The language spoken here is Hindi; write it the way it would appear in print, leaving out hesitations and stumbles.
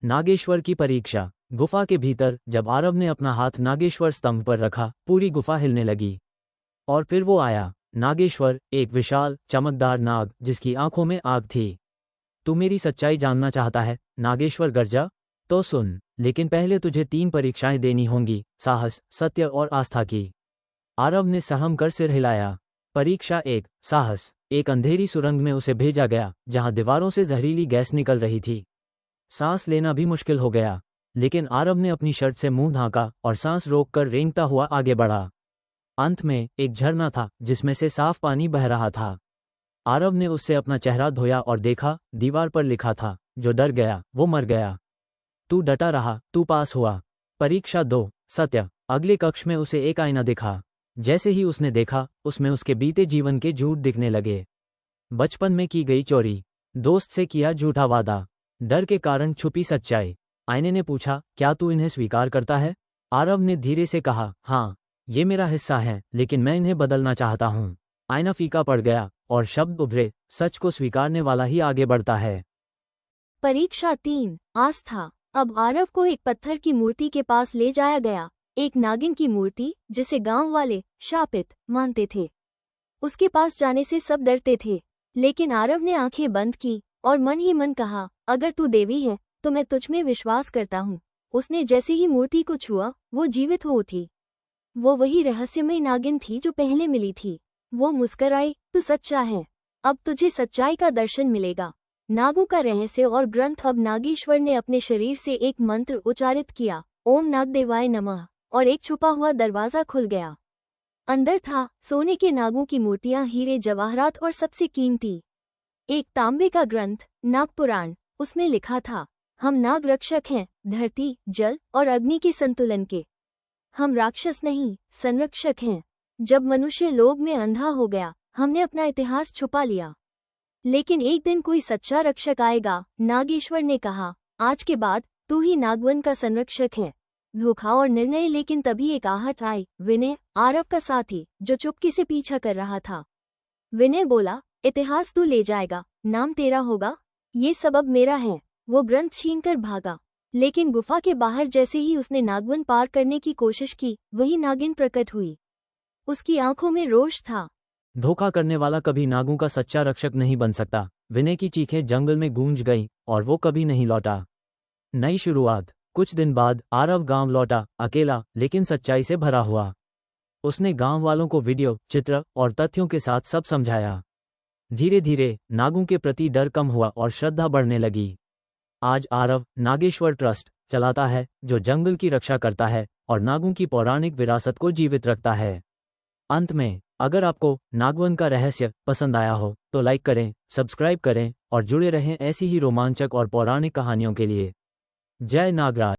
नागेश्वर की परीक्षा। गुफा के भीतर जब आरव ने अपना हाथ नागेश्वर स्तंभ पर रखा, पूरी गुफा हिलने लगी। और फिर वो आया, नागेश्वर, एक विशाल चमकदार नाग जिसकी आंखों में आग थी। तू मेरी सच्चाई जानना चाहता है? नागेश्वर गरजा। तो सुन, लेकिन पहले तुझे 3 परीक्षाएं देनी होंगी, साहस, सत्य और आस्था की। आरव ने सहम कर सिर हिलाया। परीक्षा 1, साहस। एक अंधेरी सुरंग में उसे भेजा गया, जहां दीवारों से जहरीली गैस निकल रही थी। सांस लेना भी मुश्किल हो गया, लेकिन आरव ने अपनी शर्ट से मुंह ढांका और सांस रोककर रेंगता हुआ आगे बढ़ा। अंत में एक झरना था जिसमें से साफ पानी बह रहा था। आरव ने उससे अपना चेहरा धोया और देखा, दीवार पर लिखा था, जो डर गया वो मर गया। तू डटा रहा, तू पास हुआ। परीक्षा 2, सत्य। अगले कक्ष में उसे एक आईना दिखा। जैसे ही उसने देखा, उसमें उसके बीते जीवन के झूठ दिखने लगे। बचपन में की गई चोरी, दोस्त से किया झूठा वादा, डर के कारण छुपी सच्चाई। आईने ने पूछा, क्या तू इन्हें स्वीकार करता है? आरव ने धीरे से कहा, हाँ, ये मेरा हिस्सा है, लेकिन मैं इन्हें बदलना चाहता हूँ। आईना फीका पड़ गया और शब्द उभरे, सच को स्वीकारने वाला ही आगे बढ़ता है। परीक्षा 3, आस्था। अब आरव को एक पत्थर की मूर्ति के पास ले जाया गया, एक नागिन की मूर्ति जिसे गांव वाले शापित मानते थे। उसके पास जाने से सब डरते थे, लेकिन आरव ने आंखें बंद की और मन ही मन कहा, अगर तू देवी है तो मैं तुझ में विश्वास करता हूँ। उसने जैसे ही मूर्ति को छुआ, वो जीवित हो उठी। वो वही रहस्यमय नागिन थी जो पहले मिली थी। वो मुस्कराई, तू सच्चा है, अब तुझे सच्चाई का दर्शन मिलेगा। नागों का रहस्य और ग्रंथ। अब नागेश्वर ने अपने शरीर से एक मंत्र उच्चारित किया, ओम नागदेवाय नमः, और एक छुपा हुआ दरवाजा खुल गया। अंदर था सोने के नागों की मूर्तियां, हीरे जवाहरात और सबसे कीमती एक तांबे का ग्रंथ, नागपुराण। उसमें लिखा था, हम नाग रक्षक हैं, धरती, जल और अग्नि के संतुलन के। हम राक्षस नहीं, संरक्षक हैं। जब मनुष्य लोग में अंधा हो गया, हमने अपना इतिहास छुपा लिया, लेकिन एक दिन कोई सच्चा रक्षक आएगा। नागेश्वर ने कहा, आज के बाद तू ही नागवन का संरक्षक है। धोखा और निर्णय। लेकिन तभी एक आहट आई, विनय, आरव का साथी, जो चुपके से पीछा कर रहा था। विनय बोला, इतिहास तू ले जाएगा, नाम तेरा होगा, ये सबब मेरा है। वो ग्रंथ छीनकर भागा, लेकिन गुफा के बाहर जैसे ही उसने नागवन पार करने की कोशिश की, वही नागिन प्रकट हुई। उसकी आंखों में रोष था। धोखा करने वाला कभी नागों का सच्चा रक्षक नहीं बन सकता। विनय की चीखें जंगल में गूंज गईं और वो कभी नहीं लौटा। नई शुरुआत। कुछ दिन बाद आरव गांव लौटा, अकेला लेकिन सच्चाई से भरा हुआ। उसने गांव वालों को वीडियो, चित्र और तथ्यों के साथ सब समझाया। धीरे धीरे नागों के प्रति डर कम हुआ और श्रद्धा बढ़ने लगी। आज आरव नागेश्वर ट्रस्ट चलाता है, जो जंगल की रक्षा करता है और नागों की पौराणिक विरासत को जीवित रखता है। अंत में, अगर आपको नागवन का रहस्य पसंद आया हो तो लाइक करें, सब्सक्राइब करें और जुड़े रहें ऐसी ही रोमांचक और पौराणिक कहानियों के लिए। जय नागराज।